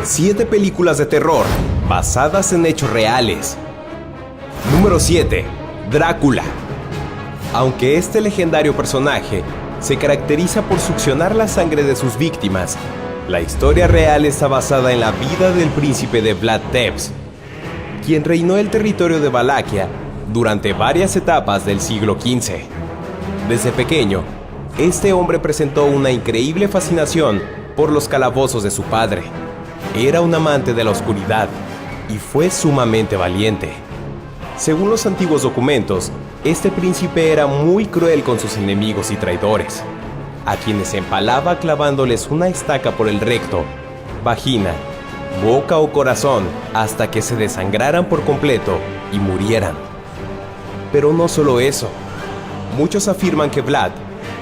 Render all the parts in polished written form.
7 películas de terror basadas en hechos reales. Número 7. Drácula. Aunque este legendario personaje se caracteriza por succionar la sangre de sus víctimas, la historia real está basada en la vida del príncipe de Vlad Tepes, quien reinó el territorio de Valaquia durante varias etapas del siglo XV. Desde pequeño, este hombre presentó una increíble fascinación por los calabozos de su padre. Era un amante de la oscuridad y fue sumamente valiente. Según los antiguos documentos, este príncipe era muy cruel con sus enemigos y traidores, a quienes empalaba clavándoles una estaca por el recto, vagina, boca o corazón hasta que se desangraran por completo y murieran. Pero no solo eso. Muchos afirman que Vlad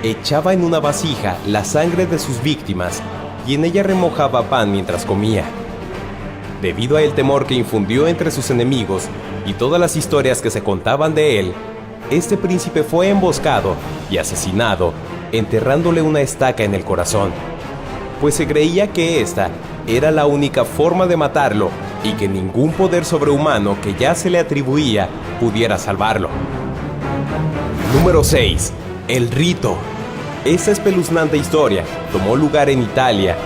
echaba en una vasija la sangre de sus víctimas y en ella remojaba pan mientras comía. Debido al temor que infundió entre sus enemigos y todas las historias que se contaban de él, este príncipe fue emboscado y asesinado, enterrándole una estaca en el corazón, pues se creía que esta era la única forma de matarlo y que ningún poder sobrehumano que ya se le atribuía pudiera salvarlo. Número 6. El rito. Esta espeluznante historia tomó lugar en Italia,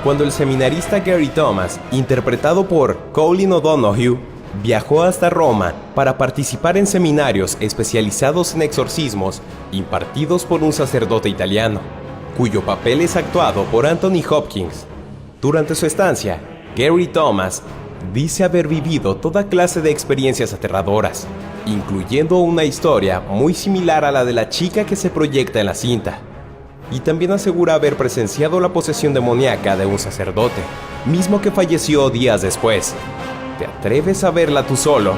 cuando el seminarista Gary Thomas, interpretado por Colin O'Donoghue, viajó hasta Roma para participar en seminarios especializados en exorcismos impartidos por un sacerdote italiano, cuyo papel es actuado por Anthony Hopkins. Durante su estancia, Gary Thomas dice haber vivido toda clase de experiencias aterradoras, incluyendo una historia muy similar a la de la chica que se proyecta en la cinta. Y también asegura haber presenciado la posesión demoníaca de un sacerdote, mismo que falleció días después. ¿Te atreves a verla tú solo?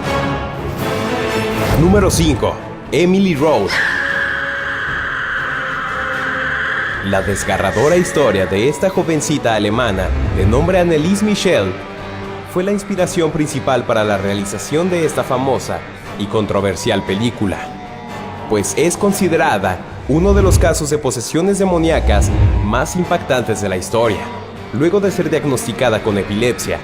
Número 5. Emily Rose. La desgarradora historia de esta jovencita alemana, de nombre Anneliese Michel, fue la inspiración principal para la realización de esta famosa y controversial película, pues es considerada uno de los casos de posesiones demoníacas más impactantes de la historia. Luego de ser diagnosticada con epilepsia,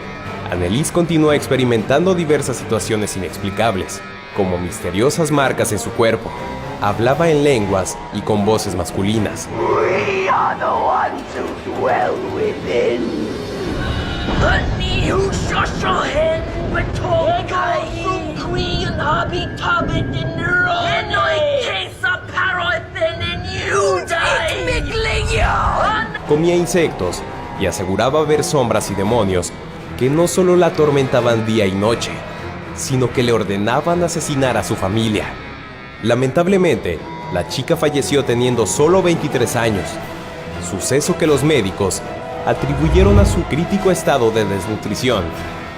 Anneliese continuó experimentando diversas situaciones inexplicables, como misteriosas marcas en su cuerpo. Hablaba en lenguas y con voces masculinas. We are the ones who dwell within. Comía insectos y aseguraba ver sombras y demonios que no solo la atormentaban día y noche, sino que le ordenaban asesinar a su familia. Lamentablemente, la chica falleció teniendo solo 23 años, suceso que los médicos atribuyeron a su crítico estado de desnutrición,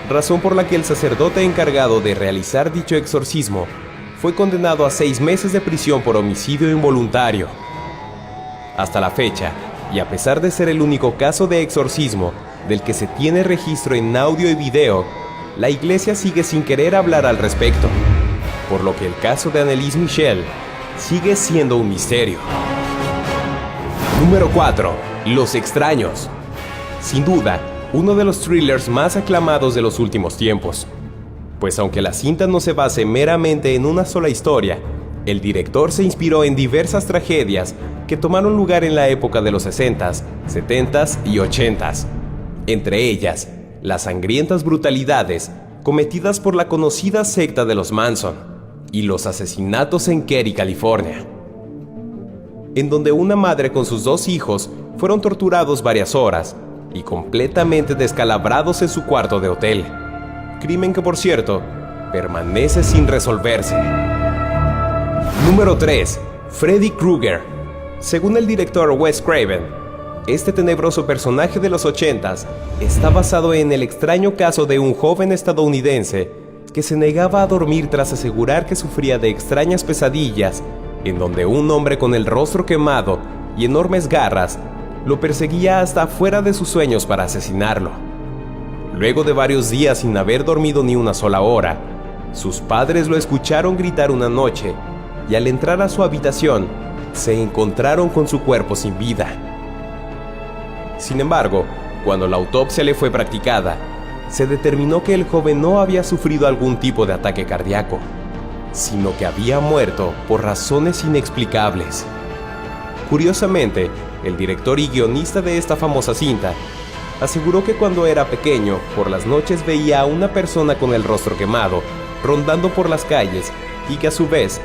razón por la que el sacerdote encargado de realizar dicho exorcismo fue condenado a 6 meses de prisión por homicidio involuntario. Hasta la fecha, y a pesar de ser el único caso de exorcismo del que se tiene registro en audio y video, la iglesia sigue sin querer hablar al respecto, por lo que el caso de Anneliese Michel sigue siendo un misterio. Número 4. Los extraños. Sin duda, uno de los thrillers más aclamados de los últimos tiempos, pues aunque la cinta no se base meramente en una sola historia, el director se inspiró en diversas tragedias que tomaron lugar en la época de los 60s, 70s y 80s. Entre ellas, las sangrientas brutalidades cometidas por la conocida secta de los Manson y los asesinatos en Cary, California, en donde una madre con sus 2 hijos fueron torturados varias horas y completamente descalabrados en su cuarto de hotel. Crimen que, por cierto, permanece sin resolverse. Número 3. Freddy Krueger. Según el director Wes Craven, este tenebroso personaje de los 80s está basado en el extraño caso de un joven estadounidense que se negaba a dormir tras asegurar que sufría de extrañas pesadillas, en donde un hombre con el rostro quemado y enormes garras lo perseguía hasta afuera de sus sueños para asesinarlo. Luego de varios días sin haber dormido ni una sola hora, sus padres lo escucharon gritar una noche y al entrar a su habitación, se encontraron con su cuerpo sin vida. Sin embargo, Cuando la autopsia le fue practicada, se determinó que el joven no había sufrido algún tipo de ataque cardíaco, sino que había muerto por razones inexplicables. Curiosamente, el director y guionista de esta famosa cinta aseguró que cuando era pequeño, por las noches veía a una persona con el rostro quemado rondando por las calles y que a su vez,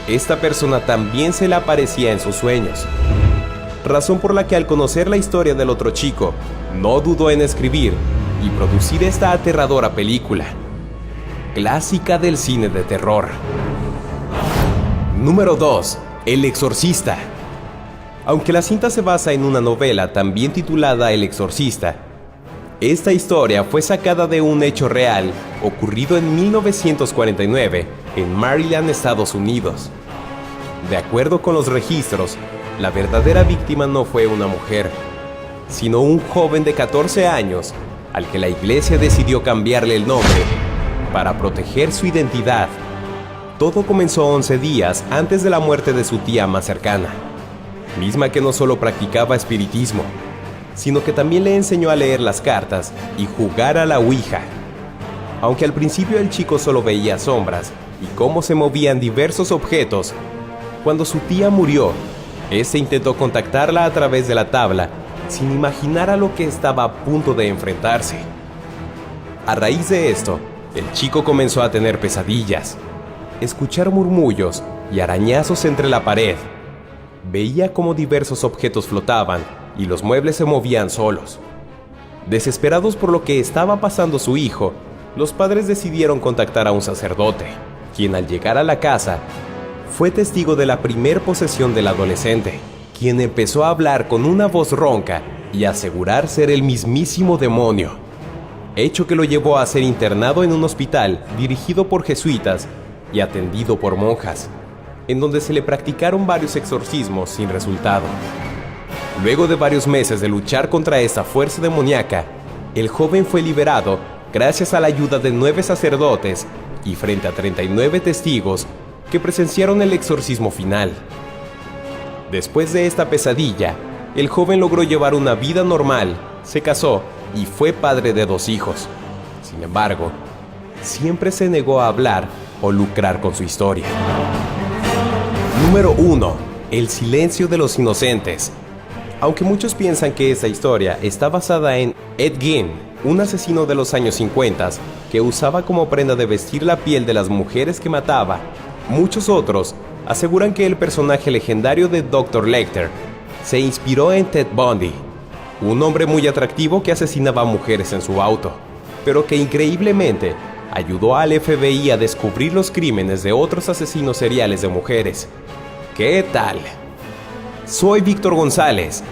esta persona también se le aparecía en sus sueños. Razón por la que al conocer la historia del otro chico, no dudó en escribir y producir esta aterradora película, clásica del cine de terror. Número 2. El Exorcista. Aunque la cinta se basa en una novela también titulada El Exorcista, esta historia fue sacada de un hecho real ocurrido en 1949 en Maryland, Estados Unidos. De acuerdo con los registros, la verdadera víctima no fue una mujer, sino un joven de 14 años al que la iglesia decidió cambiarle el nombre para proteger su identidad. Todo comenzó 11 días antes de la muerte de su tía más cercana, misma que no solo practicaba espiritismo, sino que también le enseñó a leer las cartas y jugar a la Ouija. Aunque al principio el chico solo veía sombras y cómo se movían diversos objetos, cuando su tía murió, este intentó contactarla a través de la tabla sin imaginar a lo que estaba a punto de enfrentarse. A raíz de esto, el chico comenzó a tener pesadillas, escuchar murmullos y arañazos entre la pared. Veía cómo diversos objetos flotaban y los muebles se movían solos. Desesperados por lo que estaba pasando su hijo, los padres decidieron contactar a un sacerdote, quien al llegar a la casa, fue testigo de la primer posesión del adolescente, quien empezó a hablar con una voz ronca y asegurar ser el mismísimo demonio, hecho que lo llevó a ser internado en un hospital dirigido por jesuitas y atendido por monjas, en donde se le practicaron varios exorcismos sin resultado. Luego de varios meses de luchar contra esta fuerza demoníaca, el joven fue liberado gracias a la ayuda de 9 sacerdotes y frente a 39 testigos que presenciaron el exorcismo final. Después de esta pesadilla, el joven logró llevar una vida normal, se casó y fue padre de 2 hijos. Sin embargo, siempre se negó a hablar o lucrar con su historia. Número 1. El silencio de los inocentes. Aunque muchos piensan que esta historia está basada en Ed Gein, un asesino de los años 50 que usaba como prenda de vestir la piel de las mujeres que mataba, muchos otros aseguran que el personaje legendario de Dr. Lecter se inspiró en Ted Bundy, un hombre muy atractivo que asesinaba a mujeres en su auto, pero que increíblemente ayudó al FBI a descubrir los crímenes de otros asesinos seriales de mujeres. ¿Qué tal? Soy Víctor González